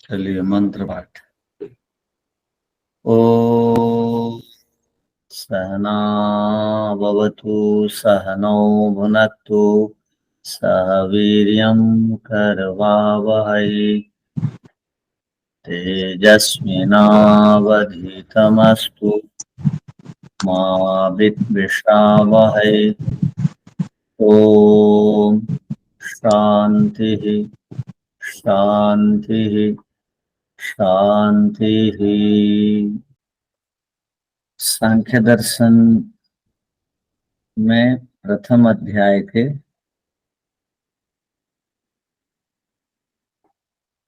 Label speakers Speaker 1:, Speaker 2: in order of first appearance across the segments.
Speaker 1: चलिए मंत्र पाठ। ओ सहना भवतु सहनौ भुनक्तु सह वीर्यं करवावहै तेजस्विनावधीतमस्तु मा विद्विषावहै। ओम शांति शांति शांति। सांख्य दर्शन में प्रथम अध्याय के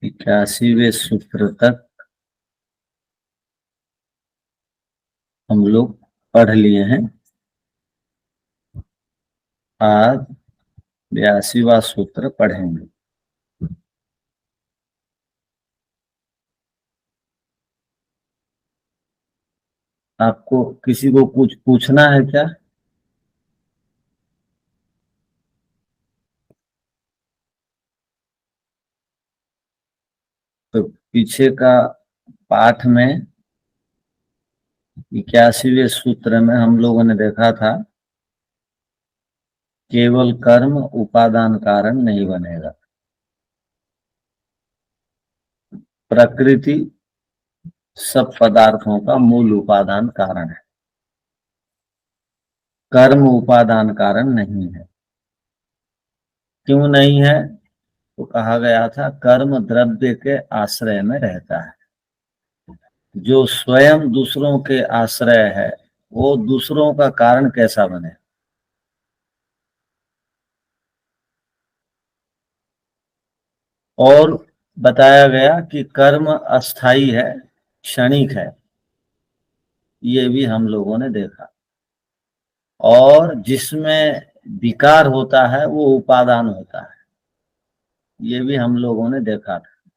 Speaker 1: 81वें सूत्र तक हम लोग पढ़ लिए हैं। आज 82वां सूत्र पढ़ेंगे। आपको किसी को कुछ पूछना है क्या? तो पीछे का पाठ में 81वें सूत्र में हम लोगों ने देखा था केवल कर्म उपादान कारण नहीं बनेगा। प्रकृति सब पदार्थों का मूल उपादान कारण है, कर्म उपादान कारण नहीं है। क्यों नहीं है? तो कहा गया था कर्म द्रव्य के आश्रय में रहता है। जो स्वयं दूसरों के आश्रय है वो दूसरों का कारण कैसा बने? और बताया गया कि कर्म अस्थाई है, क्षणिक है। ये भी हम लोगों ने देखा। और जिसमें विकार होता है वो उपादान होता है, ये भी हम लोगों ने देखा था।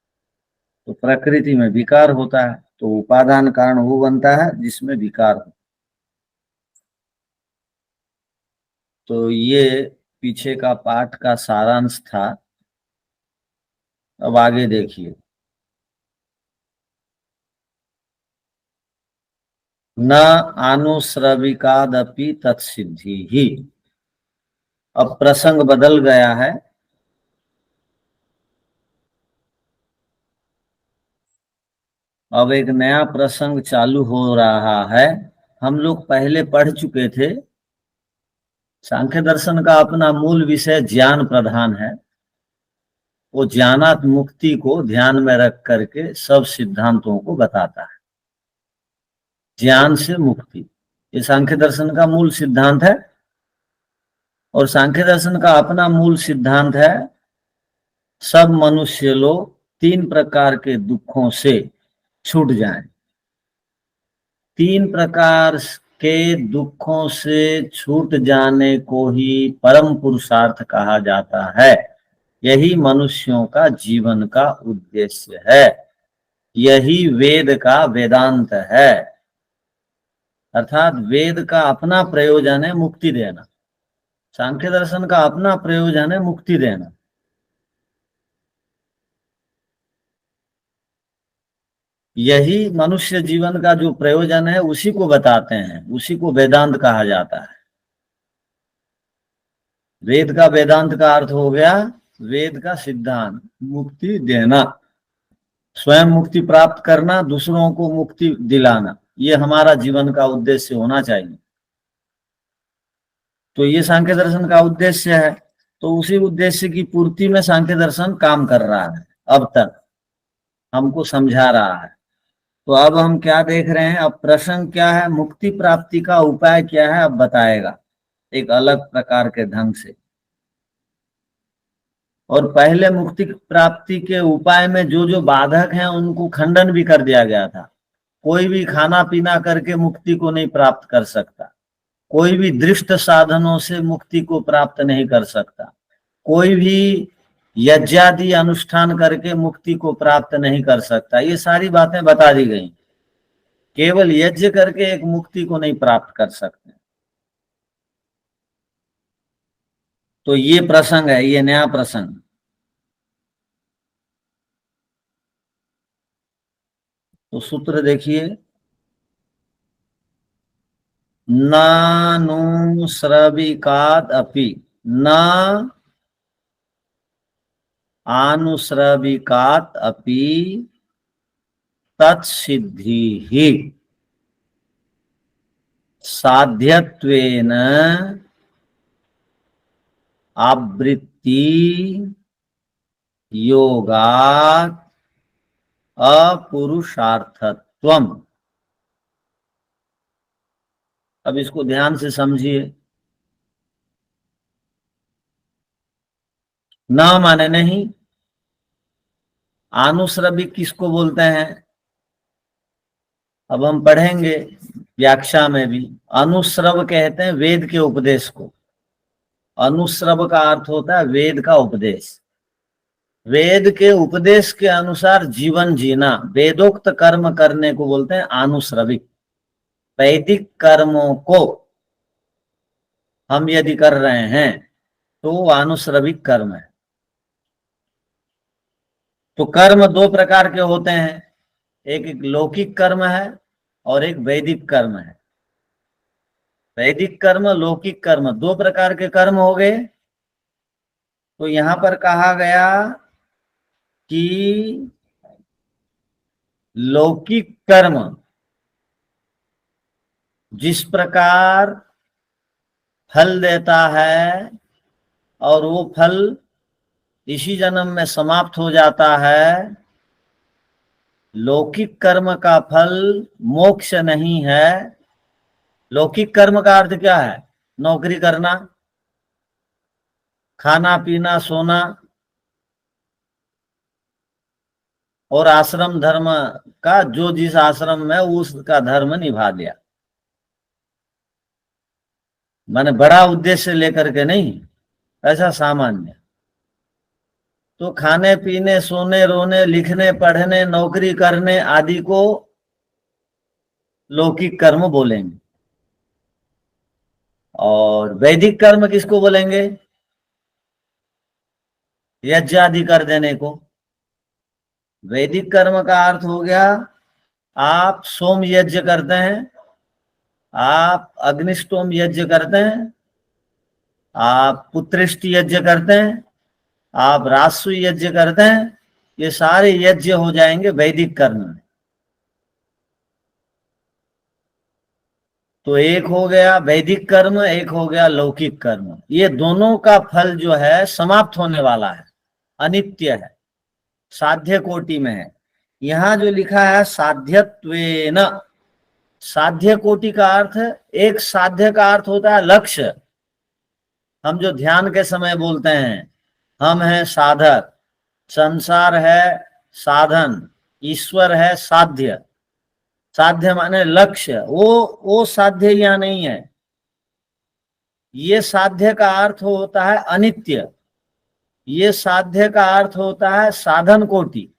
Speaker 1: तो प्रकृति में विकार होता है तो उपादान कारण वो बनता है जिसमें विकार हो। तो ये पीछे का पाठ का सारांश था। अब आगे देखिए। न आनुश्रविकादपि तत्सिद्धि ही। अब प्रसंग बदल गया है। अब एक नया प्रसंग चालू हो रहा है। हम लोग पहले पढ़ चुके थे। सांख्य दर्शन का अपना मूल विषय ज्ञान प्रधान है। वो ज्ञानात मुक्ति को ध्यान में रख करके सब सिद्धांतों को बताता है। ज्ञान से मुक्ति, ये सांख्य दर्शन का मूल सिद्धांत है। और सांख्य दर्शन का अपना मूल सिद्धांत है सब मनुष्य लोग 3 प्रकार के दुखों से छूट जाएं। 3 प्रकार के दुखों से छूट जाने को ही परम पुरुषार्थ कहा जाता है। यही मनुष्यों का जीवन का उद्देश्य है। यही वेद का वेदांत है। अर्थात वेद का अपना प्रयोजन है मुक्ति देना। सांख्य दर्शन का अपना प्रयोजन है मुक्ति देना। यही मनुष्य जीवन का जो प्रयोजन है उसी को बताते हैं, उसी को वेदांत कहा जाता है। वेद का वेदांत का अर्थ हो गया वेद का सिद्धांत, मुक्ति देना, स्वयं मुक्ति प्राप्त करना, दूसरों को मुक्ति दिलाना, ये हमारा जीवन का उद्देश्य होना चाहिए। तो ये सांख्य दर्शन का उद्देश्य है। तो उसी उद्देश्य की पूर्ति में सांख्य दर्शन काम कर रहा है, अब तक हमको समझा रहा है। तो अब हम क्या देख रहे हैं? अब प्रश्न क्या है? मुक्ति प्राप्ति का उपाय क्या है? अब बताएगा एक अलग प्रकार के ढंग से। और पहले मुक्ति प्राप्ति के उपाय में जो जो बाधक हैं उनको खंडन भी कर दिया गया था। कोई भी खाना पीना करके मुक्ति को नहीं प्राप्त कर सकता। कोई भी दृष्ट साधनों से मुक्ति को प्राप्त नहीं कर सकता। कोई भी यज्ञादि अनुष्ठान करके मुक्ति को प्राप्त नहीं कर सकता। ये सारी बातें बता दी गई। केवल यज्ञ करके एक मुक्ति को नहीं प्राप्त कर सकते। तो ये प्रसंग है, ये नया प्रसंग। तो सूत्र देखिए, नानुश्रविकात् अपि न आनुश्रविकात् अपि तत्सिद्धि साध्यत्वेन आवृत्ति योगात् अपुरुषार्थत्वम्। अब इसको ध्यान से समझिए। न माने नहीं, आनुश्रविक किसको बोलते हैं, अब हम पढ़ेंगे व्याख्या में भी। अनुश्रव कहते हैं वेद के उपदेश को। अनुश्रव का अर्थ होता है वेद का उपदेश। वेद के उपदेश के अनुसार जीवन जीना, वेदोक्त कर्म करने को बोलते हैं आनुश्रविक। वैदिक कर्मों को हम यदि कर रहे हैं तो वो आनुश्रविक कर्म है। तो कर्म दो प्रकार के होते हैं, एक लौकिक कर्म है और एक वैदिक कर्म है। वैदिक कर्म, लौकिक कर्म, दो प्रकार के कर्म हो गए। तो यहां पर कहा गया कि लौकिक कर्म जिस प्रकार फल देता है और वो फल इसी जन्म में समाप्त हो जाता है, लौकिक कर्म का फल मोक्ष नहीं है। लौकिक कर्म का अर्थ क्या है, नौकरी करना, खाना पीना सोना, और आश्रम धर्म का जो जिस आश्रम में उसका धर्म निभा दिया, माने बड़ा उद्देश्य लेकर के नहीं, ऐसा सामान्य। तो खाने पीने सोने रोने लिखने पढ़ने नौकरी करने आदि को लौकिक कर्म बोलेंगे। और वैदिक कर्म किसको बोलेंगे, यज्ञ आदि कर देने को। वैदिक कर्म का अर्थ हो गया, आप सोम यज्ञ करते हैं, आप अग्निष्टोम यज्ञ करते हैं, आप पुत्रिष्ट यज्ञ करते हैं, आप राजसु यज्ञ करते हैं, ये सारे यज्ञ हो जाएंगे वैदिक कर्म में। तो एक हो गया वैदिक कर्म, एक हो गया लौकिक कर्म। ये दोनों का फल जो है समाप्त होने वाला है, अनित्य है, साध्य कोटि में है। यहां जो लिखा है साध्यत्वेन, साध्य कोटि का अर्थ, एक साध्य का अर्थ होता है लक्ष्य। हम जो ध्यान के समय बोलते हैं, हम हैं साधक, संसार है साधन, ईश्वर है साध्य। साध्य माने लक्ष्य, वो साध्य यहाँ नहीं है। ये साध्य का अर्थ होता है अनित्य, ये साध्य का अर्थ होता है साधन कोटि,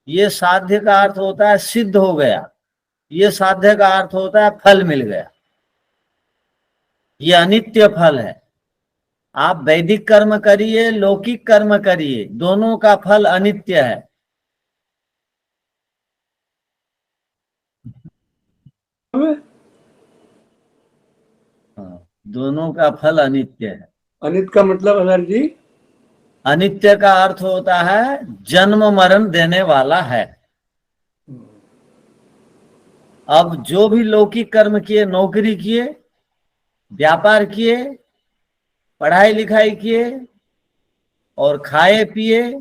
Speaker 1: ये साध्य का अर्थ होता है सिद्ध हो गया, ये साध्य का अर्थ होता है फल मिल गया। ये अनित्य फल है। आप वैदिक कर्म करिए लौकिक कर्म करिए, दोनों का फल अनित्य है। हाँ, दोनों का फल अनित्य है।
Speaker 2: अनित का मतलब अगर जी,
Speaker 1: अनित्य का अर्थ होता है जन्म मरण देने वाला है। अब जो भी लौकिक कर्म किए, नौकरी किए, व्यापार किए, पढ़ाई लिखाई किए और खाए पिए,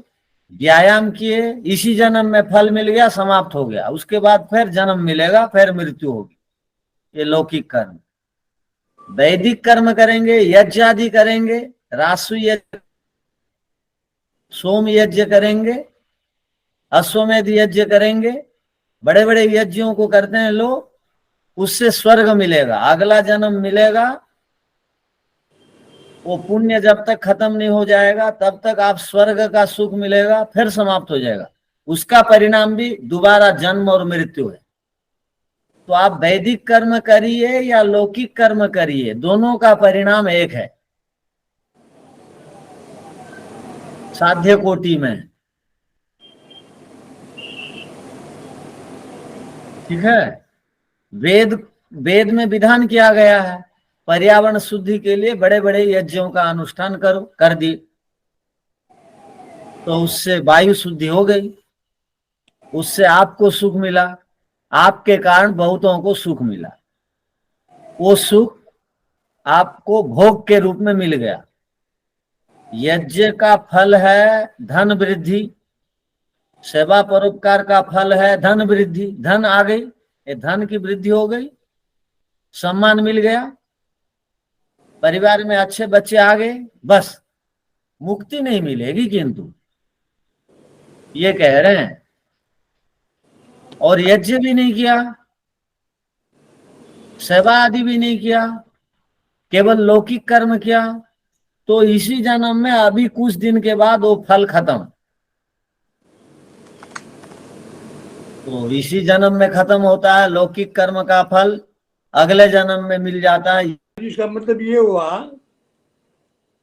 Speaker 1: व्यायाम किए, इसी जन्म में फल मिल गया, समाप्त हो गया। उसके बाद फिर जन्म मिलेगा, फिर मृत्यु होगी। ये लौकिक कर्म। वैदिक कर्म करेंगे, यज्ञ आदि करेंगे, रासु यज्ञ, सोम यज्ञ करेंगे, अश्वमेध यज्ञ करेंगे, बड़े बड़े यज्ञों को करते हैं लोग, उससे स्वर्ग मिलेगा, अगला जन्म मिलेगा। वो पुण्य जब तक खत्म नहीं हो जाएगा तब तक आप स्वर्ग का सुख मिलेगा, फिर समाप्त हो जाएगा। उसका परिणाम भी दोबारा जन्म और मृत्यु है। तो आप वैदिक कर्म करिए या लौकिक कर्म करिए, दोनों का परिणाम एक है, साध्य कोटि में। ठीक है। वेद वेद में विधान किया गया है पर्यावरण शुद्धि के लिए बड़े बड़े यज्ञों का अनुष्ठान करो, कर दी, तो उससे वायु शुद्धि हो गई, उससे आपको सुख मिला, आपके कारण बहुतों को सुख मिला, वो सुख आपको भोग के रूप में मिल गया। यज्ञ का फल है धन वृद्धि, सेवा परोपकार का फल है धन वृद्धि, धन आ गई, ये धन की वृद्धि हो गई, सम्मान मिल गया, परिवार में अच्छे बच्चे आ गए, बस मुक्ति नहीं मिलेगी किंतु, ये कह रहे हैं। और यज्ञ भी नहीं किया, सेवा आदि भी नहीं किया, केवल लौकिक कर्म किया, तो इसी जन्म में अभी कुछ दिन के बाद वो फल खत्म, तो इसी जन्म में खत्म होता है लौकिक कर्म का फल, अगले जन्म में मिल जाता है।
Speaker 2: इसका मतलब ये हुआ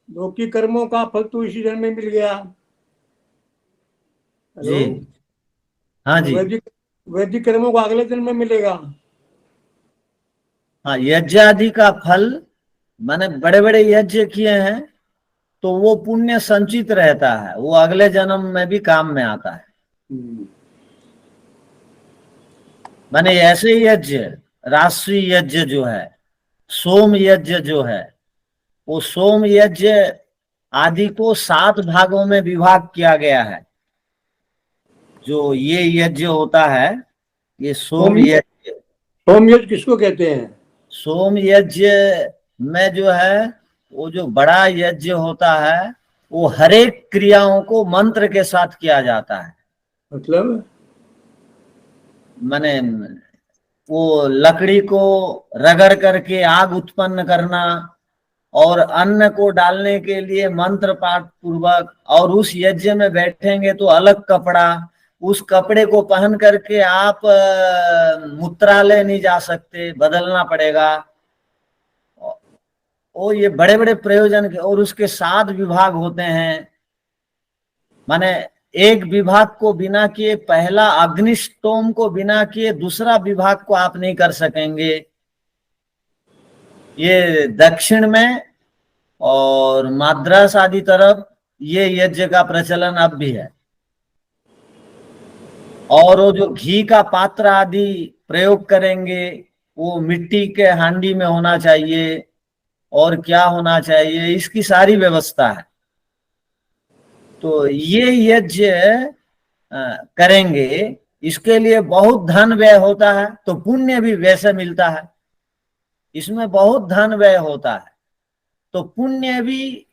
Speaker 2: लौकिक कर्मों का फल तो इसी जन्म में मिल गया।
Speaker 1: जी
Speaker 2: हेलो,
Speaker 1: हाँ जी,
Speaker 2: वैदिक वैदिक कर्मों को अगले जन्म में मिलेगा।
Speaker 1: हाँ यज्ञ आदि का फल, माने बड़े बड़े यज्ञ किए हैं तो वो पुण्य संचित रहता है, वो अगले जन्म में भी काम में आता है। माने ऐसे यज्ञ, राष्ट्रीय यज्ञ जो है, सोम यज्ञ जो है, वो सोम यज्ञ आदि को 7 भागों में विभाग किया गया है। जो ये यज्ञ होता है, ये सोम यज्ञ,
Speaker 2: होम यज्ञ किसको कहते हैं?
Speaker 1: सोम यज्ञ में जो है, वो जो बड़ा यज्ञ होता है वो हरेक क्रियाओं को मंत्र के साथ किया जाता है।
Speaker 2: मतलब
Speaker 1: माने वो लकड़ी को रगड़ करके आग उत्पन्न करना, और अन्न को डालने के लिए मंत्र पाठ पूर्वक, और उस यज्ञ में बैठेंगे तो अलग कपड़ा, उस कपड़े को पहन करके आप मूत्रालय नहीं जा सकते, बदलना पड़ेगा। ओ ये बड़े बड़े प्रयोजन के, और उसके 7 विभाग होते हैं। माने एक विभाग को बिना किए, पहला अग्निष्टोम को बिना किए दूसरा विभाग को आप नहीं कर सकेंगे। ये दक्षिण में और मद्रास आदि तरफ ये यज्ञ का प्रचलन अब भी है। और वो जो घी का पात्र आदि प्रयोग करेंगे वो मिट्टी के हांडी में होना चाहिए, और क्या होना चाहिए, इसकी सारी व्यवस्था है। तो ये यज्ञ करेंगे, इसके लिए बहुत धन व्यय होता है, तो पुण्य भी वैसे मिलता है। इसमें बहुत धन व्यय होता है तो पुण्य भी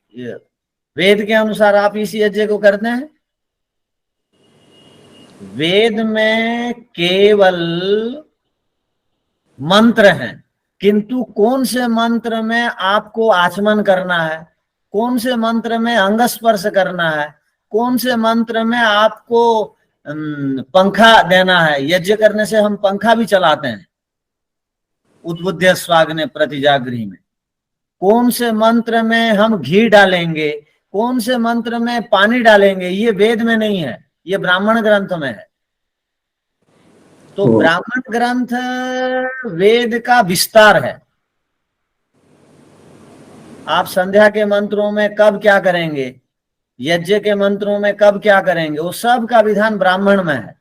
Speaker 1: वेद के अनुसार आप इस यज्ञ को करते हैं। वेद में केवल मंत्र हैं, किंतु कौन से मंत्र में आपको आचमन करना है, कौन से मंत्र में अंग स्पर्श करना है, कौन से मंत्र में आपको पंखा देना है। यज्ञ करने से हम पंखा भी चलाते हैं, उद्बुद्ध स्वाग्ने प्रतिजागृहि में। कौन से मंत्र में हम घी डालेंगे, कौन से मंत्र में पानी डालेंगे, ये वेद में नहीं है, ये ब्राह्मण ग्रंथ में है। तो ब्राह्मण ग्रंथ वेद का विस्तार है। आप संध्या के मंत्रों में कब क्या करेंगे, यज्ञ के मंत्रों में कब क्या करेंगे, वो सब का विधान ब्राह्मण में है,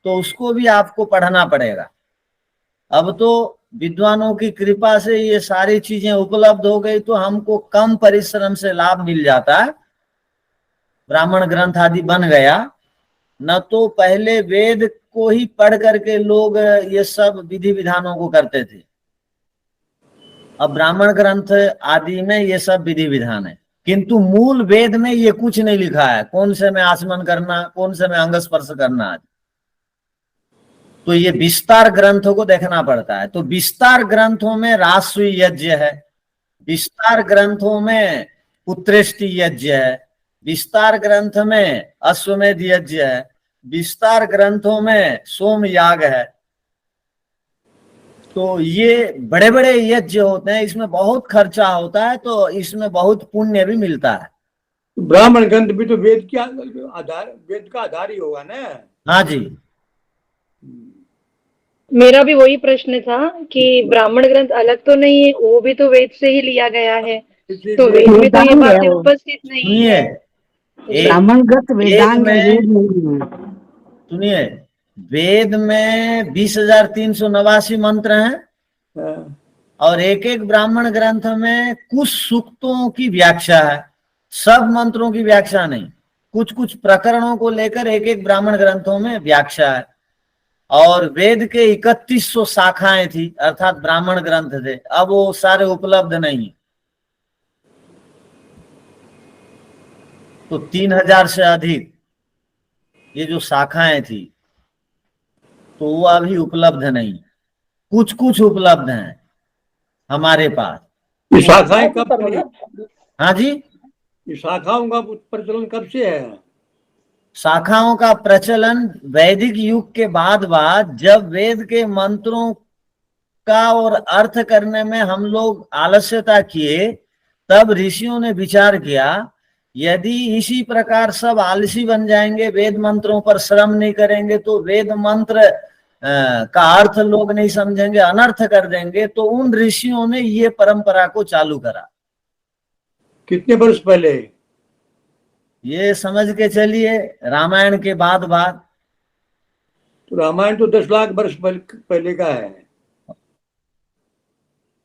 Speaker 1: तो उसको भी आपको पढ़ना पड़ेगा। अब तो विद्वानों की कृपा से ये सारी चीजें उपलब्ध हो गई, तो हमको कम परिश्रम से लाभ मिल जाता है, ब्राह्मण ग्रंथ आदि बन गया। न तो पहले वेद को ही पढ़ करके लोग ये सब विधि विधानों को करते थे, अब ब्राह्मण ग्रंथ आदि में ये सब विधि विधान है, किंतु मूल वेद में ये कुछ नहीं लिखा है, कौन से में आचमन करना, कौन से में अंग स्पर्श करना आदि। तो ये विस्तार ग्रंथों को देखना पड़ता है। तो विस्तार ग्रंथों में राष्ट्रीय यज्ञ है, विस्तार ग्रंथों में पुत्रेष्टि यज्ञ है, विस्तार ग्रंथ में अश्वमेध यज्ञ है, विस्तार ग्रंथों में सोम याग है। तो ये बड़े बड़े यज्ञ होते हैं, इसमें बहुत खर्चा होता है, तो इसमें बहुत पुण्य भी मिलता है।
Speaker 2: ब्राह्मण ग्रंथ भी तो वेद के आधार, वेद का आधार ही होगा ना।
Speaker 1: हाँ जी,
Speaker 3: मेरा भी वही प्रश्न था कि ब्राह्मण ग्रंथ अलग तो नहीं है, वो भी तो वेद से ही लिया गया है, तो वेद में तो ये
Speaker 4: वेदांग है
Speaker 3: बातें
Speaker 4: वो।
Speaker 3: उपस्थित नहीं
Speaker 1: सुनिए,
Speaker 3: है। जी।
Speaker 4: ब्राह्मणगत
Speaker 1: वेद
Speaker 4: वेदांग है,
Speaker 1: में
Speaker 4: वेद नहीं है।
Speaker 1: सुनिए, वेद में 20,389 मंत्र हैं
Speaker 2: हाँ,
Speaker 1: और एक एक ब्राह्मण ग्रंथ में कुछ सूक्तों की व्याख्या है, सब मंत्रों की व्याख्या नहीं। कुछ कुछ प्रकरणों को लेकर एक एक ब्राह्मण ग्रंथों में व्याख्या है। और वेद के 3100 शाखाएं थी, अर्थात ब्राह्मण ग्रंथ थे। अब वो सारे उपलब्ध नहीं, तो 3,000 से अधिक ये जो शाखाएं थी तो वो अभी उपलब्ध नहीं, कुछ कुछ उपलब्ध हैं हमारे पास।
Speaker 2: ये शाखाएं कब बनी?
Speaker 1: हाँ जी,
Speaker 2: ये शाखाओं का प्रचलन कब से है?
Speaker 1: शाखाओं का प्रचलन वैदिक युग के बाद जब वेद के मंत्रों का और अर्थ करने में हम लोग आलस्यता किए, तब ऋषियों ने विचार किया यदि इसी प्रकार सब आलसी बन जाएंगे, वेद मंत्रों पर श्रम नहीं करेंगे, तो वेद मंत्र का अर्थ लोग नहीं समझेंगे, अनर्थ कर देंगे। तो उन ऋषियों ने ये परंपरा को चालू करा।
Speaker 2: कितने वर्ष पहले?
Speaker 1: ये समझ के चलिए रामायण के बाद।
Speaker 2: तो रामायण तो 10 लाख वर्ष पहले का है।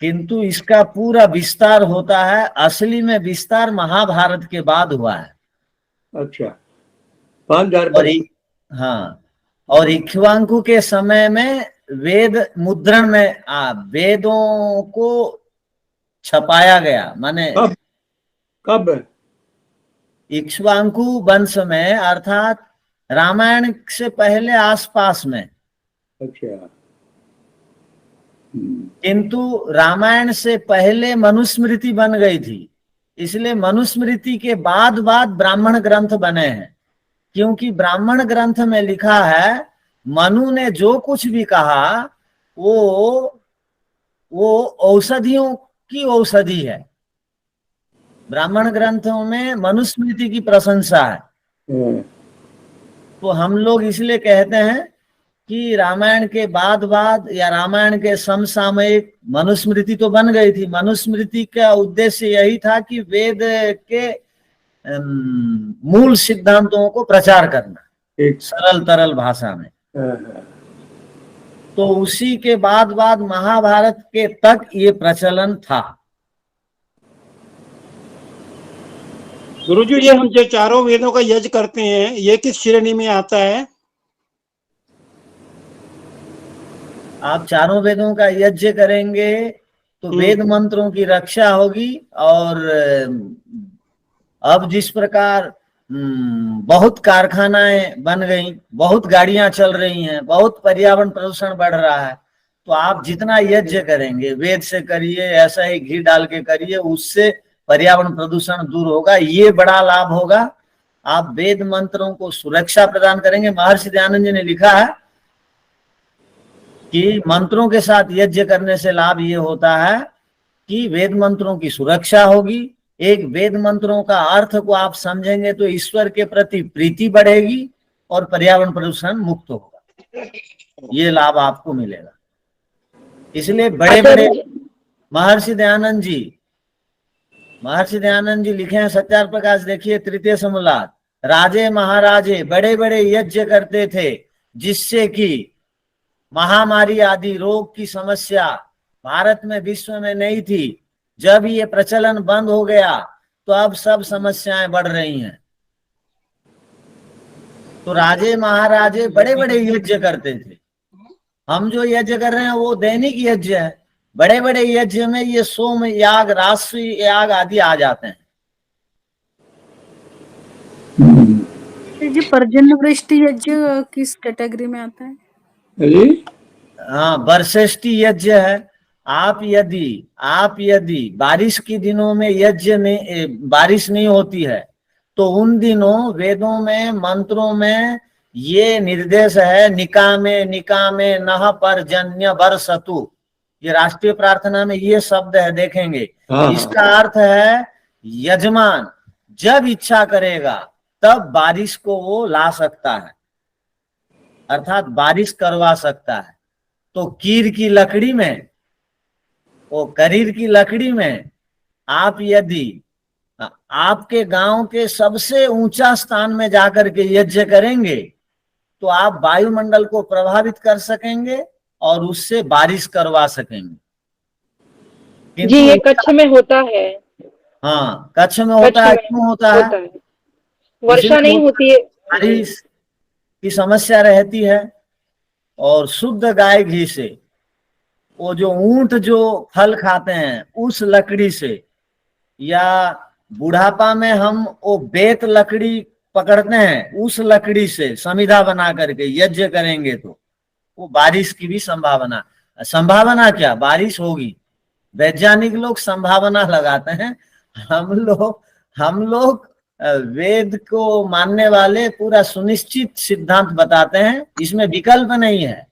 Speaker 1: किंतु इसका पूरा विस्तार होता है, असली में विस्तार महाभारत के बाद हुआ है।
Speaker 2: अच्छा, 5,000
Speaker 1: और
Speaker 2: वर्ष।
Speaker 1: हाँ, और इक्ष्वाकु के समय में वेद मुद्रण में वेदों को छपाया गया। माने
Speaker 2: कब कब?
Speaker 1: इक्ष्वाकु वंश में, अर्थात रामायण से पहले आसपास में।
Speaker 2: अच्छा।
Speaker 1: किंतु रामायण से पहले मनुस्मृति बन गई थी, इसलिए मनुस्मृति के बाद ब्राह्मण ग्रंथ बने हैं। क्योंकि ब्राह्मण ग्रंथ में लिखा है मनु ने जो कुछ भी कहा वो औषधियों की औषधि है। ब्राह्मण ग्रंथों में मनुस्मृति की प्रशंसा है। तो हम लोग इसलिए कहते हैं कि रामायण के बाद या रामायण के समसामयिक मनुस्मृति तो बन गई थी। मनुस्मृति का उद्देश्य यही था कि वेद के मूल सिद्धांतों को प्रचार करना सरल तरल भाषा में। तो उसी के बाद महाभारत के तक ये प्रचलन था।
Speaker 5: गुरुजी, ये हम जो चारों वेदों का यज्ञ करते हैं, ये किस श्रेणी में आता है?
Speaker 1: आप चारों वेदों का यज्ञ करेंगे तो वेद मंत्रों की रक्षा होगी। और अब जिस प्रकार बहुत कारखानाएं बन गई, बहुत गाड़ियां चल रही हैं, बहुत पर्यावरण प्रदूषण बढ़ रहा है, तो आप जितना यज्ञ करेंगे वेद से करिए, ऐसा ही घी डाल के करिए, उससे पर्यावरण प्रदूषण दूर होगा। ये बड़ा लाभ होगा। आप वेद मंत्रों को सुरक्षा प्रदान करेंगे। महर्षि दयानंद जी ने लिखा है कि मंत्रों के साथ यज्ञ करने से लाभ ये होता है कि वेद मंत्रों की सुरक्षा होगी। एक, वेद मंत्रों का अर्थ को आप समझेंगे तो ईश्वर के प्रति प्रीति बढ़ेगी और पर्यावरण प्रदूषण मुक्त होगा। ये लाभ आपको मिलेगा। इसलिए बड़े बड़े महर्षि दयानंद जी लिखे हैं, सत्यार प्रकाश देखिए तृतीय समूलात, राजे महाराजे बड़े बड़े यज्ञ करते थे जिससे कि महामारी आदि रोग की समस्या भारत में, विश्व में नहीं थी। जब ये प्रचलन बंद हो गया तो अब सब समस्याएं बढ़ रही हैं। तो राजे महाराजे बड़े बड़े यज्ञ करते थे। हम जो यज्ञ कर रहे हैं वो दैनिक यज्ञ है। बड़े बड़े यज्ञ में ये सोम याग, राष्ट्रीय याग आदि आ जाते हैं।
Speaker 6: जी, पर्जन्य वृष्टि यज्ञ किस कैटेगरी में आता है?
Speaker 1: हाँ, वर्षेष्टि यज्ञ है। आप यदि बारिश के दिनों में यज्ञ नहीं, बारिश नहीं होती है, तो उन दिनों वेदों में, मंत्रों में ये निर्देश है, निकामे निकामे नह पर्जन्य वर्षतु। ये राष्ट्रीय प्रार्थना में ये शब्द है, देखेंगे। इसका अर्थ है यजमान जब इच्छा करेगा तब बारिश को वो ला सकता है, अर्थात बारिश करवा सकता है। तो कीर की लकड़ी में, वो करीर की लकड़ी में आप यदि आपके गांव के सबसे ऊंचा स्थान में जाकर के यज्ञ करेंगे तो आप वायुमंडल को प्रभावित कर सकेंगे और उससे बारिश करवा सकेंगे।
Speaker 3: जी
Speaker 1: किंतु
Speaker 3: ये कच्छ में होता है।
Speaker 1: हाँ, कच्छ में होता
Speaker 3: कच्छ
Speaker 1: है।
Speaker 3: में
Speaker 1: क्यों होता है?
Speaker 3: होता है, वर्षा
Speaker 1: इसलिए
Speaker 3: नहीं होती है।
Speaker 1: बारिश की समस्या रहती है। और शुद्ध गाय घी से, वो जो ऊंट जो फल खाते हैं उस लकड़ी से, या बुढ़ापा में हम वो बेत लकड़ी पकड़ते हैं उस लकड़ी से समिधा बना करके यज्ञ करेंगे तो वो बारिश की भी संभावना, संभावना क्या, बारिश होगी। वैज्ञानिक लोग संभावना लगाते हैं, हम लोग वेद को मानने वाले पूरा सुनिश्चित सिद्धांत बताते हैं, इसमें विकल्प नहीं है।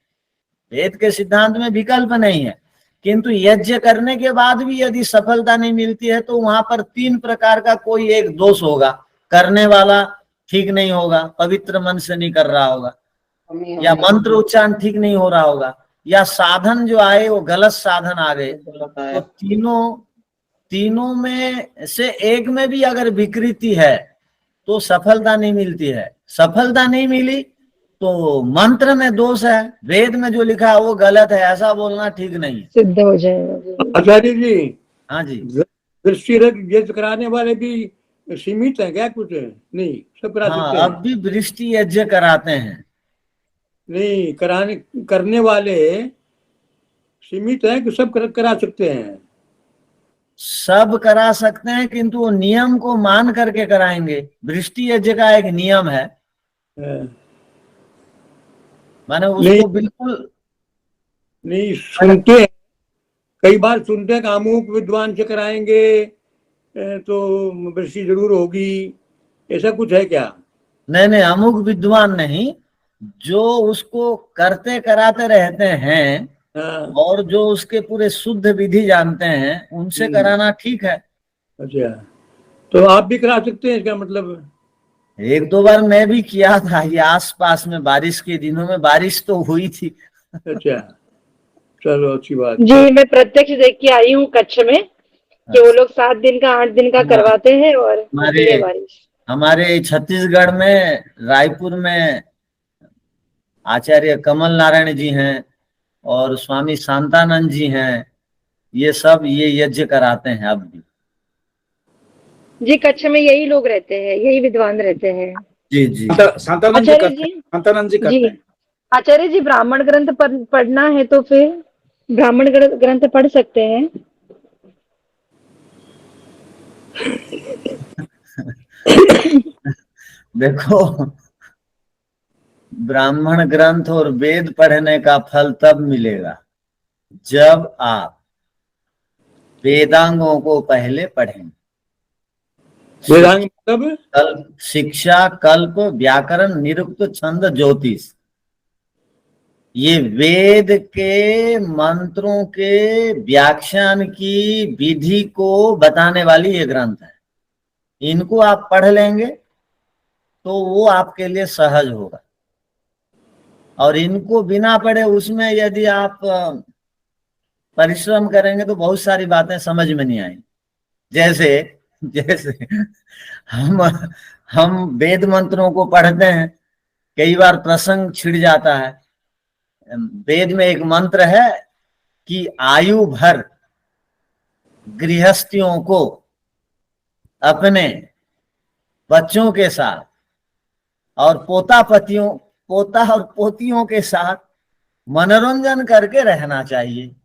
Speaker 1: वेद के सिद्धांत में विकल्प नहीं है। किंतु यज्ञ करने के बाद भी यदि सफलता नहीं मिलती है तो वहां पर 3 प्रकार का कोई एक दोष होगा। करने वाला ठीक नहीं होगा, पवित्र मन से नहीं कर रहा होगा, या मंत्र उच्चारण ठीक नहीं हो रहा होगा, या साधन जो आए वो गलत साधन आ गए। तो तीनों में से एक में भी अगर विकृति है तो सफलता नहीं मिलती है। सफलता नहीं मिली तो मंत्र में दोष है, वेद में जो लिखा है वो गलत है, ऐसा बोलना ठीक नहीं है।
Speaker 3: सिद्ध हो जाएगा जी।
Speaker 2: आचार्य जी,
Speaker 1: हाँ जी।
Speaker 2: दृष्टि यज्ञ कराने वाले भी सीमित है क्या? कुछ नहीं, सब करा
Speaker 1: हाँ,
Speaker 2: सकते हैं?
Speaker 1: अब भी वृष्टि यज्ञ कराते हैं।
Speaker 2: नहीं, करने वाले सीमित है कि सब करा सकते हैं?
Speaker 1: सब करा सकते हैं किंतु वो नियम को मान करके कराएंगे। वृष्टि यज्ञ का एक नियम है, माने उसको बिल्कुल
Speaker 2: नहीं सुनते हैं, कई बार सुनते हैं कि अमुक विद्वान से कराएंगे तो वृष्टि जरूर होगी, ऐसा कुछ है क्या?
Speaker 1: नहीं, अमुक विद्वान नहीं, जो उसको करते कराते रहते हैं और जो उसके पूरे शुद्ध विधि जानते हैं उनसे कराना ठीक है।
Speaker 2: अच्छा, तो आप भी करा सकते हैं इसका मतलब?
Speaker 1: 1-2 बार मैं भी किया था, ये आसपास में बारिश के दिनों में बारिश तो हुई थी।
Speaker 2: अच्छा, चलो अच्छी बात।
Speaker 3: जी मैं प्रत्यक्ष देख के आई हूँ कच्छ में कि वो लोग 7 दिन का 8 दिन का करवाते हैं और होती है बारिश।
Speaker 1: हमारे छत्तीसगढ़ में रायपुर में आचार्य कमल नारायण जी हैं और स्वामी शांतानंद जी हैं, ये सब ये यज्ञ कराते हैं अब भी।
Speaker 3: जी कच्छ में यही लोग रहते हैं, यही विद्वान रहते हैं।
Speaker 1: जी जी।
Speaker 5: शांतानंद जी करते हैं, शांतानंद जी करते हैं।
Speaker 3: आचार्य जी ब्राह्मण ग्रंथ पढ़ना है तो फिर ब्राह्मण ग्रंथ पढ़ सकते हैं।
Speaker 1: देखो, ब्राह्मण ग्रंथ और वेद पढ़ने का फल तब मिलेगा जब आप वेदांगों को पहले पढ़ेंगे।
Speaker 2: वेदांग मतलब
Speaker 1: कल्प, शिक्षा, कल्प, व्याकरण, निरुक्त, छंद, ज्योतिष, ये वेद के मंत्रों के व्याख्यान की विधि को बताने वाली ये ग्रंथ है। इनको आप पढ़ लेंगे तो वो आपके लिए सहज होगा। और इनको बिना पढ़े उसमें यदि आप परिश्रम करेंगे तो बहुत सारी बातें समझ में नहीं आएंगी। जैसे जैसे हम वेद मंत्रों को पढ़ते हैं, कई बार प्रसंग छिड़ जाता है। वेद में एक मंत्र है कि आयु भर गृहस्थियों को अपने बच्चों के साथ और पोता और पोतियों के साथ मनोरंजन करके रहना चाहिए।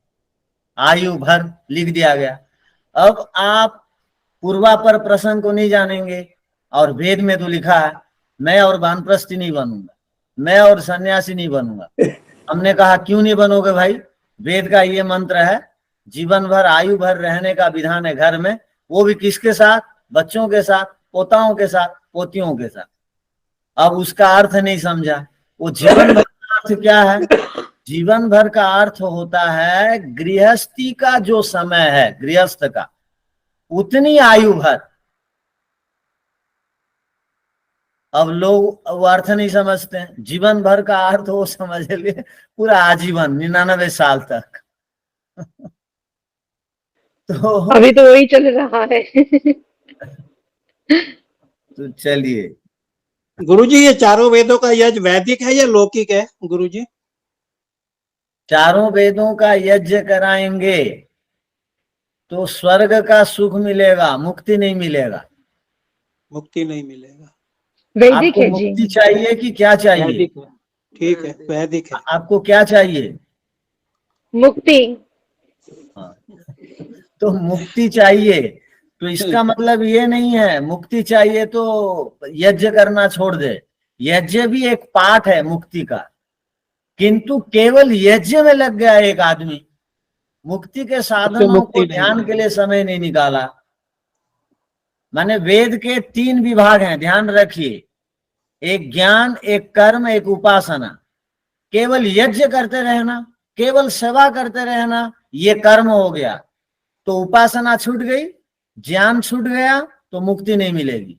Speaker 1: आयु भर लिख दिया गया। अब आप पूर्वापर प्रसंग को नहीं जानेंगे और वेद में तो लिखा है मैं और वानप्रस्थी नहीं बनूंगा, मैं और सन्यासी नहीं बनूंगा। हमने कहा क्यों नहीं बनोगे भाई, वेद का ये मंत्र है, जीवन भर आयु भर रहने का विधान है घर में, वो भी किसके साथ, बच्चों के साथ, पोताओं के साथ, पोतियों के साथ। अब उसका अर्थ नहीं समझा। वो जीवन भर का अर्थ क्या है? जीवन भर का अर्थ होता है गृहस्थी का जो समय है, गृहस्थ का उतनी आयु भर अब लोग वो अर्थ नहीं समझते हैं, जीवन भर का अर्थ वो समझ लिए पूरा आजीवन 99 साल तक। तो
Speaker 3: अभी तो वही चल रहा है।
Speaker 1: तो चलिए,
Speaker 5: गुरुजी ये चारों वेदों का यज्ञ वैदिक है या लौकिक है गुरुजी?
Speaker 1: चारों वेदों का यज्ञ कराएंगे तो स्वर्ग का सुख मिलेगा, मुक्ति नहीं मिलेगा।
Speaker 5: मुक्ति नहीं मिलेगा।
Speaker 3: वैदिक
Speaker 1: आपको
Speaker 3: है जी।
Speaker 1: मुक्ति चाहिए कि क्या चाहिए?
Speaker 5: वैदिक है, ठीक है, वैदिक है।
Speaker 1: आपको क्या चाहिए?
Speaker 3: मुक्ति।
Speaker 1: हाँ, तो मुक्ति चाहिए तो इसका मतलब ये नहीं है मुक्ति चाहिए तो यज्ञ करना छोड़ दे। यज्ञ भी एक पार्ट है मुक्ति का, किंतु केवल यज्ञ में लग गया एक आदमी, मुक्ति के साधनों
Speaker 5: मुक्ति
Speaker 1: को
Speaker 5: नहीं
Speaker 1: ध्यान के लिए समय नहीं निकाला। माने वेद के 3 विभाग हैं, ध्यान रखिए, एक ज्ञान, एक कर्म, एक उपासना। केवल यज्ञ करते रहना, केवल सेवा करते रहना, ये कर्म हो गया, तो उपासना छूट गई, ज्ञान छूट गया, तो मुक्ति नहीं मिलेगी।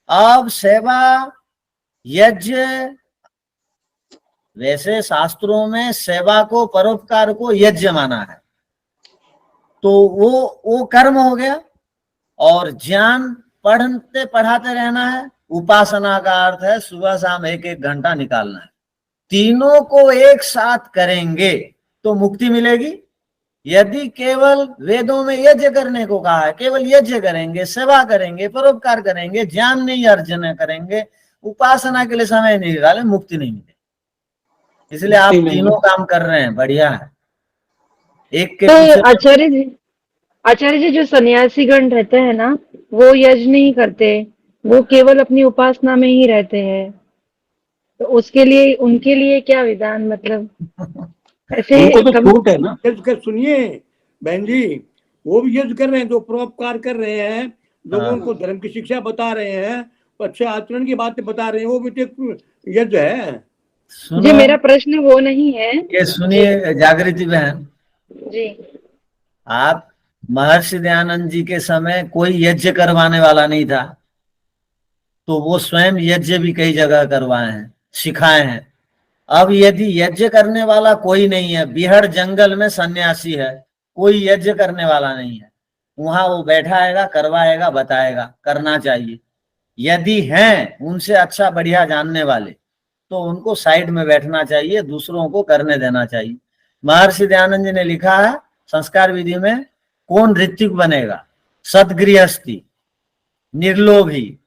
Speaker 1: अब सेवा, यज्ञ, वैसे शास्त्रों में सेवा को, परोपकार को यज्ञ माना है, तो वो कर्म हो गया। और ज्ञान पढ़ते पढ़ाते रहना है, उपासना का अर्थ है सुबह शाम 1-1 घंटा निकालना है। तीनों को एक साथ करेंगे तो मुक्ति मिलेगी। यदि केवल वेदों में यज्ञ करने को कहा है, केवल यज्ञ करेंगे, सेवा करेंगे, परोपकार करेंगे, ज्ञान नहीं अर्जन करेंगे, उपासना के लिए समय नहीं निकाले, मुक्ति नहीं मिलेगी। इसलिए आप तीनों काम कर रहे हैं, बढ़िया है। एक के
Speaker 3: तो
Speaker 1: पीछे
Speaker 3: आचार्य जी जो सन्यासीगण रहते हैं ना, वो यज्ञ नहीं करते, वो केवल अपनी उपासना में ही रहते हैं, तो उसके लिए, उनके लिए क्या विधान, मतलब ऐसे
Speaker 5: उनको तो छूट है ना।
Speaker 2: यज्ञ कर, सुनिए बहन जी, वो भी यज्ञ कर रहे हैं, जो परोपकार कर रहे हैं, लोगों को धर्म की शिक्षा बता रहे हैं, अच्छे आचरण की बातें बता रहे हैं, वो भी तो एक यज्ञ है।
Speaker 3: जी मेरा प्रश्न वो नहीं है।
Speaker 1: ये सुनिए जागृति बहन
Speaker 3: जी
Speaker 1: आप, महर्षि दयानंद जी के समय कोई यज्ञ करवाने वाला नहीं था, तो वो स्वयं यज्ञ भी कई जगह करवाए हैं, सिखाए हैं। अब यदि यज्ञ करने वाला कोई नहीं है, बिहड़ जंगल में सन्यासी है, कोई यज्ञ करने वाला नहीं है, वहां वो बैठाएगा, करवाएगा, बताएगा, करना चाहिए। यदि हैं उनसे अच्छा बढ़िया जानने वाले, तो उनको साइड में बैठना चाहिए, दूसरों को करने देना चाहिए। महर्षि दयानंद जी ने लिखा है संस्कार विधि में, कौन ऋत्विक बनेगा? सदगृहस्थी, निर्लोभी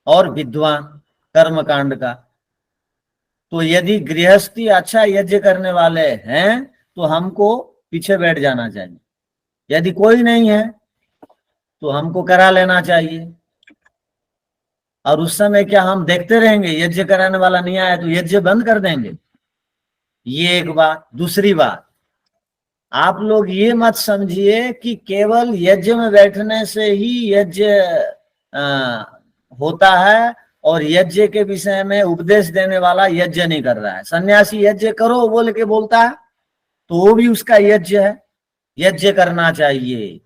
Speaker 1: और विद्वान कर्मकांड का। तो यदि गृहस्थी अच्छा यज्ञ करने वाले हैं तो हमको पीछे बैठ जाना चाहिए, यदि कोई नहीं है तो हमको करा लेना चाहिए। और उस समय क्या हम देखते रहेंगे यज्ञ कराने वाला नहीं आया तो यज्ञ बंद कर देंगे? ये एक बात। दूसरी बात, आप लोग ये मत समझिए कि केवल यज्ञ में बैठने से ही यज्ञ होता है और यज्ञ के विषय में उपदेश देने वाला यज्ञ नहीं कर रहा है। सन्यासी यज्ञ करो बोल के बोलता है तो वो भी उसका यज्ञ है, यज्ञ करना चाहिए,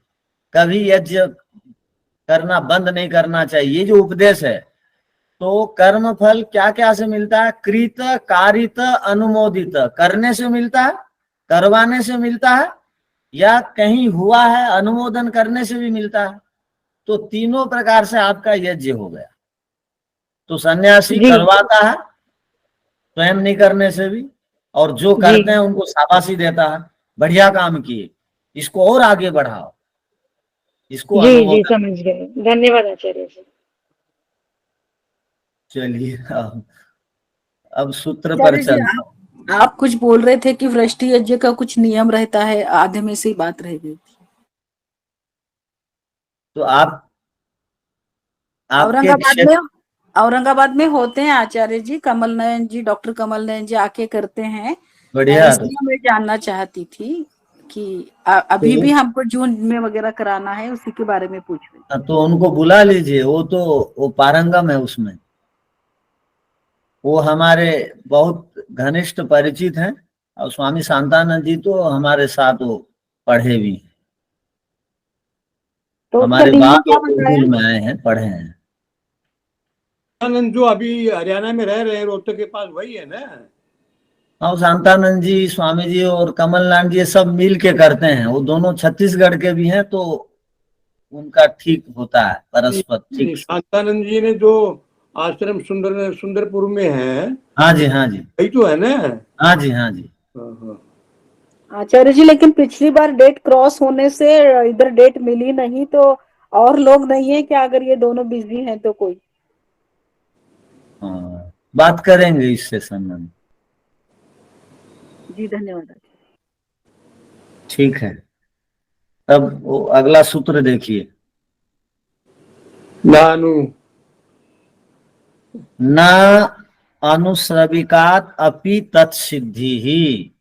Speaker 1: कभी यज्ञ करना बंद नहीं करना चाहिए, ये जो उपदेश है। तो कर्म फल क्या क्या से मिलता है? कृत, कारित, अनुमोदित, करने से मिलता है, करवाने से मिलता है, या कहीं हुआ है अनुमोदन करने से भी मिलता है। तो तीनों प्रकार से आपका यज्ञ हो गया। तो सन्यासी करवाता है स्वयं नहीं करने से भी, और जो करते हैं उनको शाबाशी देता है, बढ़िया काम किए, इसको और आगे बढ़ाओ, इसको
Speaker 3: जी समझ गए। धन्यवाद आचार्य जी।
Speaker 1: चलिए अब सूत्र पर चलते हैं।
Speaker 6: आप कुछ बोल रहे थे कि वृष्टि यज्ञ का कुछ नियम रहता है, आधे में से ही बात रह गई थी।
Speaker 1: तो आप
Speaker 6: औरंगाबाद में होते हैं आचार्य जी, कमल नयन जी, डॉक्टर कमल नयन जी आके करते हैं।
Speaker 1: बढ़िया।
Speaker 6: इसलिए मैं जानना चाहती थी कि अभी भी हमको जून में वगैरह कराना है, उसी के बारे में पूछ रही।
Speaker 1: तो उनको बुला लीजिए, वो पारंगम है उसमें, वो हमारे बहुत घनिष्ठ परिचित हैं। और स्वामी शांतानंद जी तो हमारे साथ वो पढ़े भी हैं,
Speaker 3: तो
Speaker 1: हमारे बाद गुरुकुल में आए हैं, पढ़े हैं।
Speaker 2: आनंद जो अभी हरियाणा में रह रहे हैं रोहतक के पास, वही है ना?
Speaker 1: और शांतानंद जी, स्वामी जी और कमलनाथ जी ये सब मिल के करते हैं। वो दोनों छत्तीसगढ़ के भी हैं, तो उनका ठीक होता है परस्पर ठीक से।
Speaker 2: शांतानंद जी ने जो आश्रम सुंदरपुर में है,
Speaker 1: हाँ जी, हाँ जी,
Speaker 2: वही तो है ना?
Speaker 1: हाँ जी, हाँ जी।
Speaker 2: हाँ, हाँ।
Speaker 6: आचार्य जी, लेकिन पिछली बार डेट क्रॉस होने से इधर डेट मिली नहीं, तो और लोग नहीं है क्या? अगर ये दोनों बिजी हैं तो कोई?
Speaker 1: हाँ, बात करेंगे इससे संबंध।
Speaker 6: जी धन्यवाद।
Speaker 1: ठीक है, तब वो अगला सूत्र देखिए।
Speaker 2: नानु
Speaker 1: न अनुश्रविकात अपि तत्सिद्धि ही।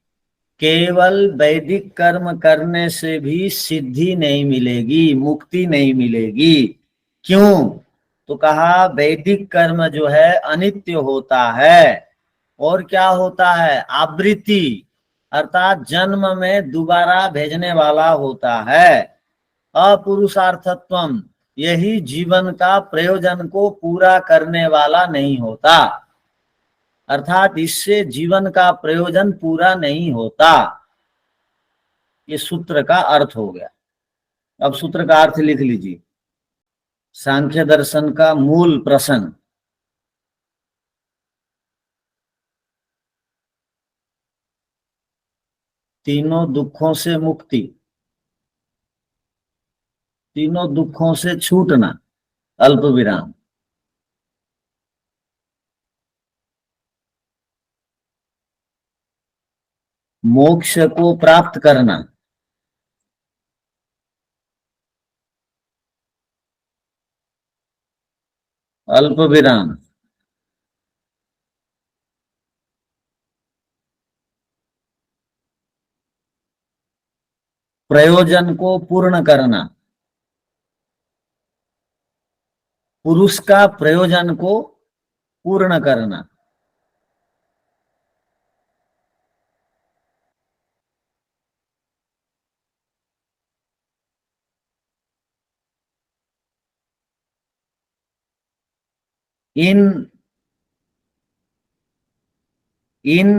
Speaker 1: केवल वैदिक कर्म करने से भी सिद्धि नहीं मिलेगी, मुक्ति नहीं मिलेगी। क्यों? तो कहा वैदिक कर्म जो है अनित्य होता है। और क्या होता है? आवृत्ति, अर्थात जन्म में दोबारा भेजने वाला होता है। अपुरुषार्थत्वम, यही जीवन का प्रयोजन को पूरा करने वाला नहीं होता। अर्थात इससे जीवन का प्रयोजन पूरा नहीं होता। ये सूत्र का अर्थ हो गया। अब सूत्र का अर्थ लिख लीजिए। सांख्य दर्शन का मूल प्रश्न, तीनों दुखों से मुक्ति, तीनों दुखों से छूटना, अल्प विराम। मोक्ष को प्राप्त करना, अल्प विराम। प्रयोजन को पूर्ण करना, पुरुष का प्रयोजन को पूर्ण करना। इन इन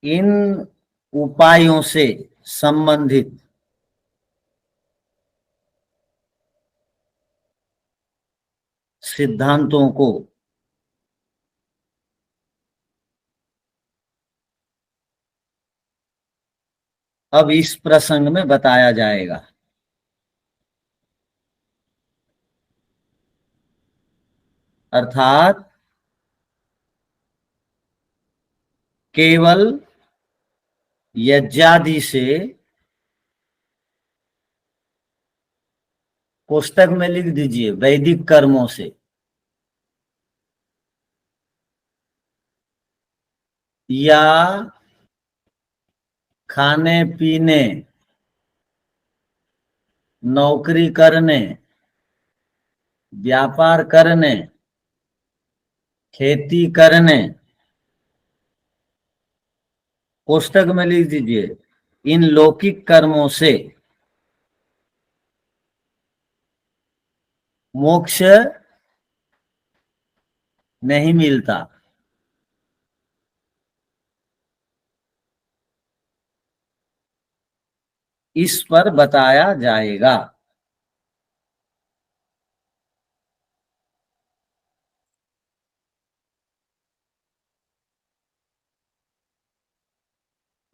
Speaker 1: इन उपायों से संबंधित सिद्धांतों को अब इस प्रसंग में बताया जाएगा। अर्थात केवल यज्ञादि से, पुस्तक में लिख दीजिए वैदिक कर्मों से, या खाने पीने, नौकरी करने, व्यापार करने, खेती करने, पुस्तक में लिख दीजिए इन लौकिक कर्मों से मोक्ष नहीं मिलता। इस पर बताया जाएगा।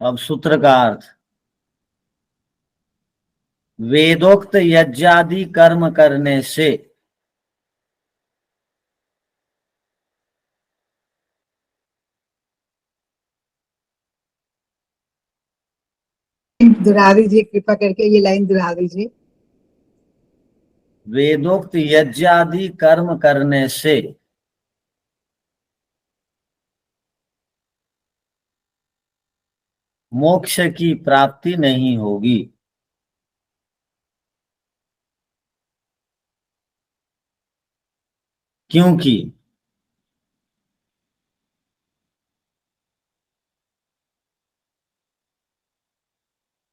Speaker 1: अब सूत्र का अर्थ, वेदोक्त यज्ञादि कर्म करने से
Speaker 4: दोहरा दीजिए, कृपा करके ये लाइन दोहरा दीजिए।
Speaker 1: वेदोक्त यज्ञादि कर्म करने से मोक्ष की प्राप्ति नहीं होगी। क्योंकि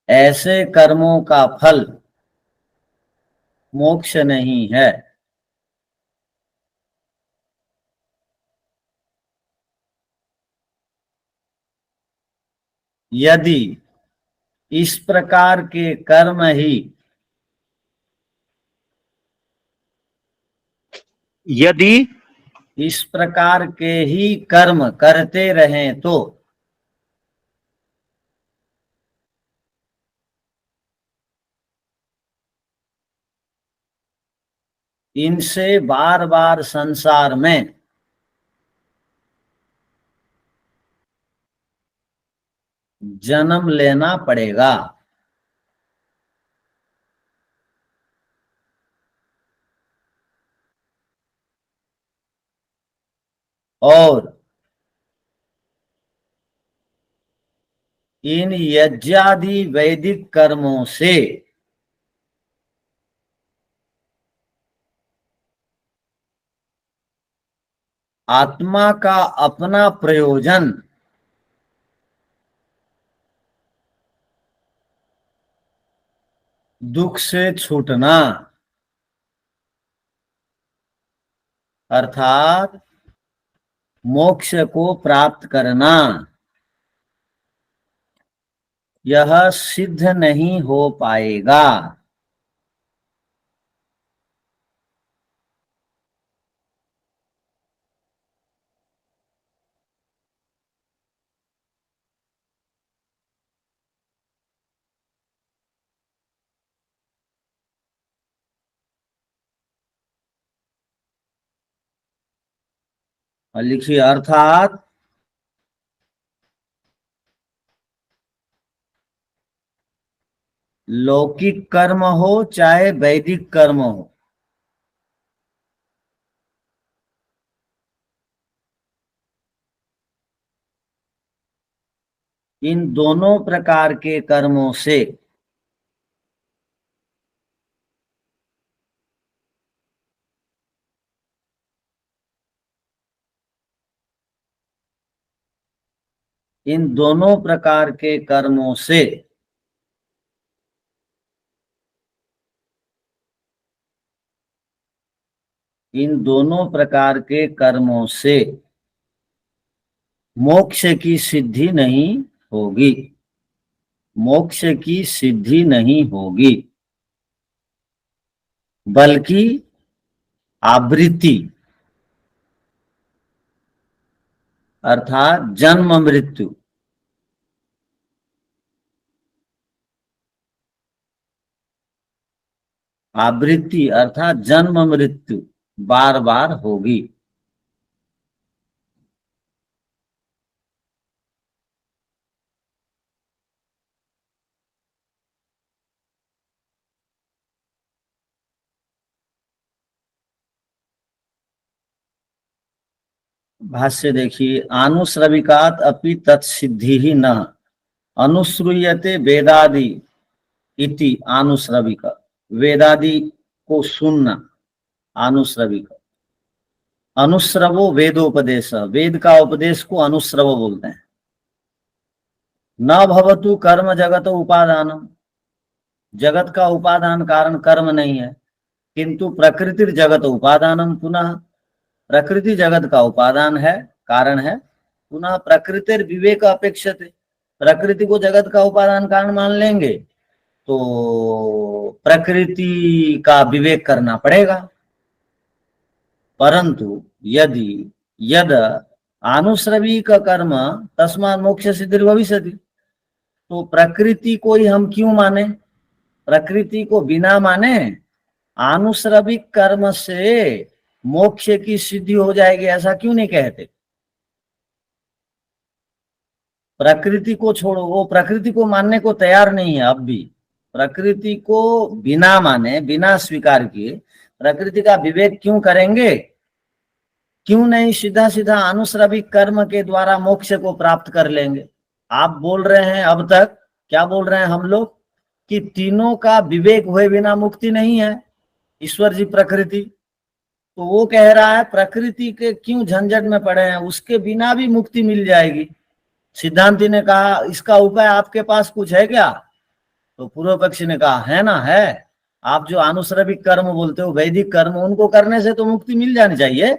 Speaker 1: ऐसे कर्मों का फल मोक्ष नहीं है। यदि इस प्रकार के कर्म ही
Speaker 5: यदि
Speaker 1: इस प्रकार के ही कर्म करते रहें तो इनसे बार बार संसार में जन्म लेना पड़ेगा। और इन यज्ञादि वैदिक कर्मों से आत्मा का अपना प्रयोजन दुख से छूटना अर्थात मोक्ष को प्राप्त करना यह सिद्ध नहीं हो पाएगा। और लिखिए अर्थात लौकिक कर्म हो चाहे वैदिक कर्म हो, इन दोनों प्रकार के कर्मों से इन दोनों प्रकार के कर्मों से इन दोनों प्रकार के कर्मों से मोक्ष की सिद्धि नहीं होगी। मोक्ष की सिद्धि नहीं होगी बल्कि आवृत्ति अर्थात जन्म मृत्यु आवृत्ति अर्थात जन्म मृत्यु बार बार होगी। भाष्य देखिए, आनुश्रविकात अपि तत्सिद्धि ही न अनुश्रूयते वेदादि इति आनुश्रविक। वेदादि को सुनना आनुश्रविक। अनुश्रवो वेदोपदेश, वेद का उपदेश को अनुश्रव बोलते हैं। न भवतु कर्म जगत उपादानम, जगत का उपादान कारण कर्म नहीं है, किंतु प्रकृति जगत उपादानम, पुनः प्रकृति जगत का उपादान है, कारण है। पुनः प्रकृति विवेक अपेक्षते, प्रकृति को जगत का उपादान कारण मान लेंगे तो प्रकृति का विवेक करना पड़ेगा। परंतु यदि यद आनुश्रविक कर्म तस्मात् मोक्ष सिद्धि भविष्यति, तो प्रकृति को ही हम क्यों माने, प्रकृति को बिना माने आनुश्रविक कर्म से मोक्ष की सिद्धि हो जाएगी ऐसा क्यों नहीं कहते। प्रकृति को छोड़ो, वो प्रकृति को मानने को तैयार नहीं है। अब भी प्रकृति को बिना माने बिना स्वीकार किए प्रकृति का विवेक क्यों करेंगे, क्यों नहीं सीधा सीधा अनुश्रविक कर्म के द्वारा मोक्ष को प्राप्त कर लेंगे। आप बोल रहे हैं अब तक, क्या बोल रहे हैं हम लोग, कि तीनों का विवेक हुए बिना मुक्ति नहीं है, ईश्वर जी प्रकृति। तो वो कह रहा है प्रकृति के क्यों झंझट में पड़े हैं, उसके बिना भी मुक्ति मिल जाएगी। सिद्धांति ने कहा इसका उपाय आपके पास कुछ है क्या, तो पूर्व पक्षी ने कहा है ना, है। आप जो आनुश्रविक कर्म बोलते हो, वैदिक कर्म, उनको करने से तो मुक्ति मिल जानी चाहिए।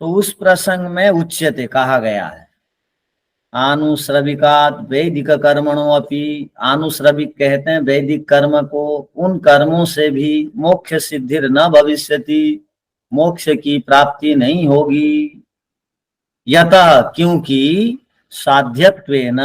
Speaker 1: तो उस प्रसंग में उच्यते कहा गया है, आनुश्रविकात वैदिक कर्मणो अपि। आनुश्रविक कहते हैं वैदिक कर्म को, उन कर्मों से भी मोक्ष सिद्धिर न भविष्यति, मोक्ष की प्राप्ति नहीं होगी। यतः क्योंकि साध्यत्वेन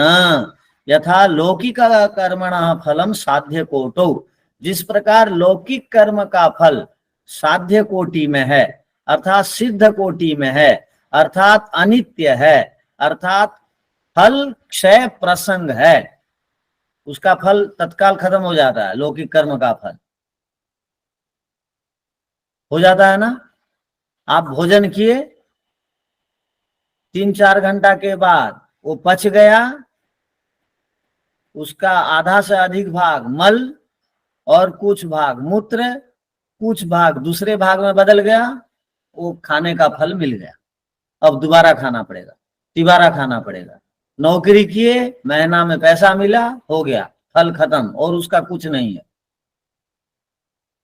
Speaker 1: यथा लौकिक कर्मणः फलम साध्य कोटौ, जिस प्रकार लौकिक कर्म का फल साध्य कोटि में है, अर्थात सिद्ध कोटि में है, अर्थात अनित्य है, अर्थात फल क्षय प्रसंग है, उसका फल तत्काल खत्म हो जाता है। लौकिक कर्म का फल हो जाता है ना। आप भोजन किए, 3-4 घंटा के बाद वो पच गया, उसका आधा से अधिक भाग मल और कुछ भाग मूत्र, कुछ भाग दूसरे भाग में बदल गया, वो खाने का फल मिल गया। अब दोबारा खाना पड़ेगा, तिबारा खाना पड़ेगा। नौकरी किए, महीना में पैसा मिला, हो गया, फल खत्म और उसका कुछ नहीं है,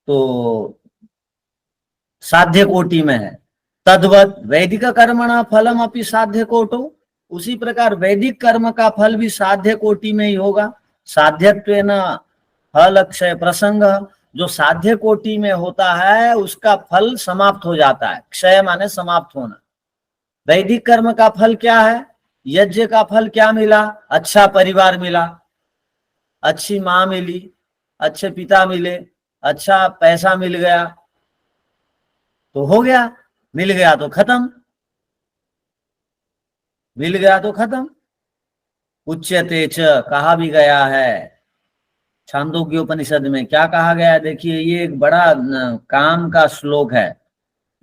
Speaker 1: तो साध्य कोटि में है। तद्वत वैदिक कर्मणा फलम अपि साध्य कोटो, उसी प्रकार वैदिक कर्म का फल भी साध्य कोटि में ही होगा। साध्यत्वेन फल क्षय प्रसंग, जो साध्य कोटि में होता है उसका फल समाप्त हो जाता है। क्षय माने समाप्त होना। वैदिक कर्म का फल क्या है? यज्ञ का फल क्या मिला? अच्छा परिवार मिला, अच्छी माँ मिली, अच्छे पिता मिले, अच्छा पैसा मिल गया, तो हो गया। मिल गया तो खत्म, मिल गया तो खत्म। उच्यते च, कहा भी गया है छांदोग्य उपनिषद में। क्या कहा गया है देखिए, ये एक बड़ा काम का श्लोक है,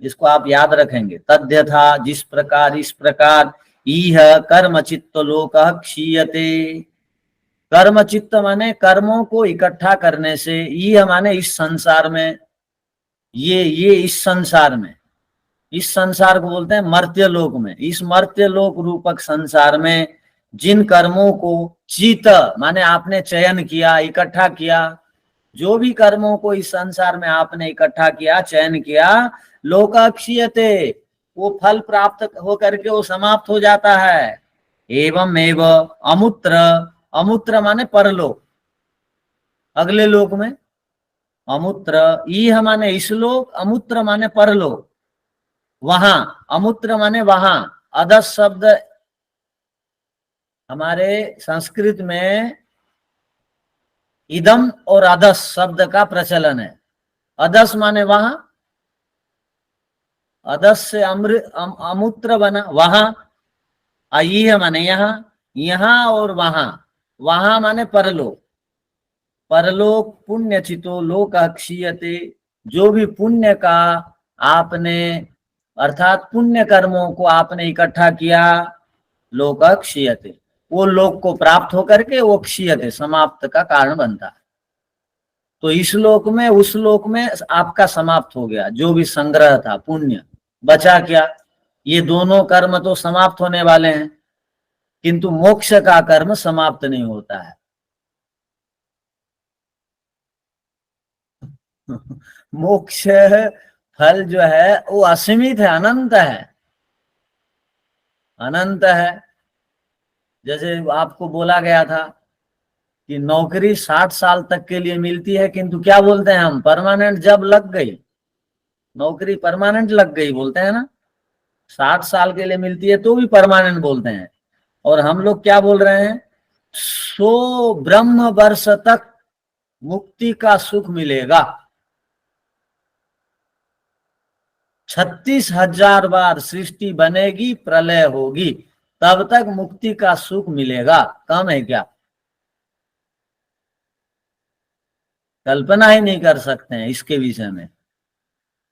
Speaker 1: जिसको आप याद रखेंगे। तद्यथा, जिस प्रकार, इस प्रकार, इह कर्म चित्त लोक क्षीयते। कर्म चित्त माने कर्मों को इकट्ठा करने से, इह माने इस संसार में, ये इस संसार में, इस संसार को बोलते हैं मर्त्य लोक में। इस मर्त्य लोक रूपक संसार में जिन कर्मों को चित माने आपने चयन किया, इकट्ठा किया, जो भी कर्मों को इस संसार में आपने इकट्ठा किया, चयन किया, लोकाक्षीयते, वो फल प्राप्त होकर के वो समाप्त हो जाता है। एवं एव अमूत्र, अमूत्र माने परलोक, अगले लोक में। अमूत्र, ईह माने इस लोक, अमूत्र माने परलोक, वहां। अमूत्र माने वहां। अदस शब्द हमारे संस्कृत में इदम और अदस शब्द का प्रचलन है। अदस माने वहां, अदस से अमूत्र बना, वहां। यह माने यहां, यहां और वहां। वहां माने परलोक। परलोक पुण्यचितो लोक क्षीयते, जो भी पुण्य का आपने, अर्थात पुण्य कर्मों को आपने इकट्ठा किया, लोक क्षीयते, वो लोक को प्राप्त होकर के वो क्षीयते, समाप्त का कारण बनता है। तो इस लोक में, उस लोक में आपका समाप्त हो गया, जो भी संग्रह था पुण्य, बचा क्या? ये दोनों कर्म तो समाप्त होने वाले हैं, किंतु मोक्ष का कर्म समाप्त नहीं होता है। मोक्ष फल जो है वो असीमित है, अनंत है, अनंत है। जैसे आपको बोला गया था कि नौकरी 60 साल तक के लिए मिलती है, किंतु क्या बोलते हैं हम? परमानेंट जब लग गई, नौकरी परमानेंट लग गई बोलते हैं ना। 60 साल के लिए मिलती है तो भी परमानेंट बोलते हैं। और हम लोग क्या बोल रहे हैं? 100 ब्रह्म वर्ष तक मुक्ति का सुख मिलेगा। 36,000 बार सृष्टि बनेगी, प्रलय होगी, तब तक मुक्ति का सुख मिलेगा। कम है क्या? कल्पना ही नहीं कर सकते हैं इसके विषय में।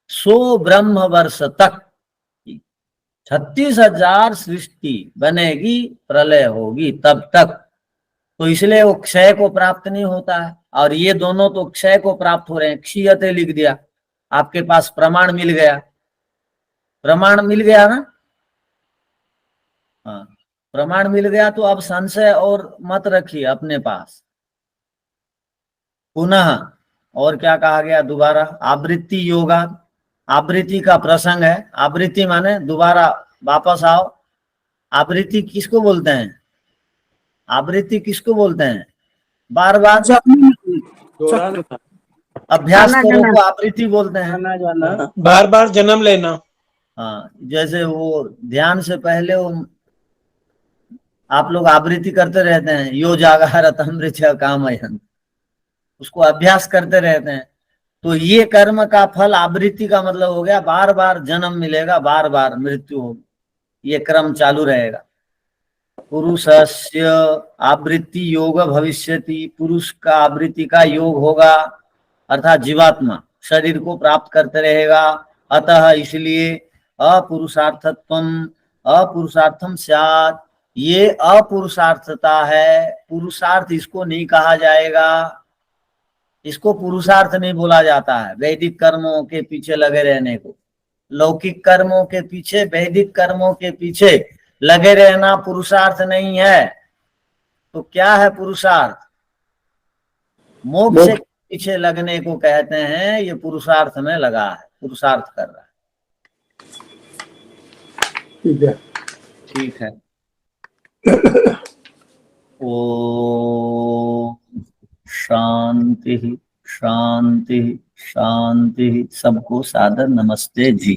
Speaker 1: 100 ब्रह्म वर्ष तक 36,000 सृष्टि बनेगी, प्रलय होगी, तब तक। तो इसलिए वो क्षय को प्राप्त नहीं होता है। और ये दोनों तो क्षय को प्राप्त हो रहे हैं। क्षीयते लिख दिया, आपके पास प्रमाण मिल गया, प्रमाण मिल गया ना। हाँ, प्रमाण मिल गया तो अब संशय और मत रखिए अपने पास। पुनः, और क्या कहा गया दोबारा, आवृत्ति योगा, आवृत्ति का प्रसंग है। आवृत्ति माने दोबारा वापस आओ। आवृत्ति किसको बोलते हैं? आवृत्ति किसको बोलते हैं? बार बार
Speaker 2: दोहराना।
Speaker 1: अभ्यास करो को आवृत्ति बोलते हैं।
Speaker 5: आना जाना।
Speaker 7: बार बार जन्म लेना।
Speaker 1: हाँ, जैसे वो ध्यान से पहले वो आप लोग आवृत्ति करते रहते हैं, यो जागरतम ऋचा कामयन्, उसको अभ्यास करते रहते हैं। तो ये कर्म का फल आवृत्ति का मतलब हो गया बार बार जन्म मिलेगा, बार बार मृत्यु होगी, ये क्रम चालू रहेगा। पुरुषस्य आवृत्ति योग भविष्यति, पुरुष का आवृत्ति का योग होगा, अर्थात जीवात्मा शरीर को प्राप्त करते रहेगा। अतः इसलिए अपुरुषार्थत्वम अपुरुषार्थम स्यात्, ये अपुरुषार्थता है, पुरुषार्थ इसको नहीं कहा जाएगा, इसको पुरुषार्थ नहीं बोला जाता है। वैदिक कर्मों के पीछे लगे रहने को, लौकिक कर्मों के पीछे, वैदिक कर्मों के पीछे लगे रहना पुरुषार्थ नहीं है। तो क्या है पुरुषार्थ? मोक्ष के पीछे लगने को कहते हैं, ये पुरुषार्थ में लगा है, पुरुषार्थ कर रहा है। ठीक है। ओ शांति शांति शांति। सबको सादर नमस्ते जी।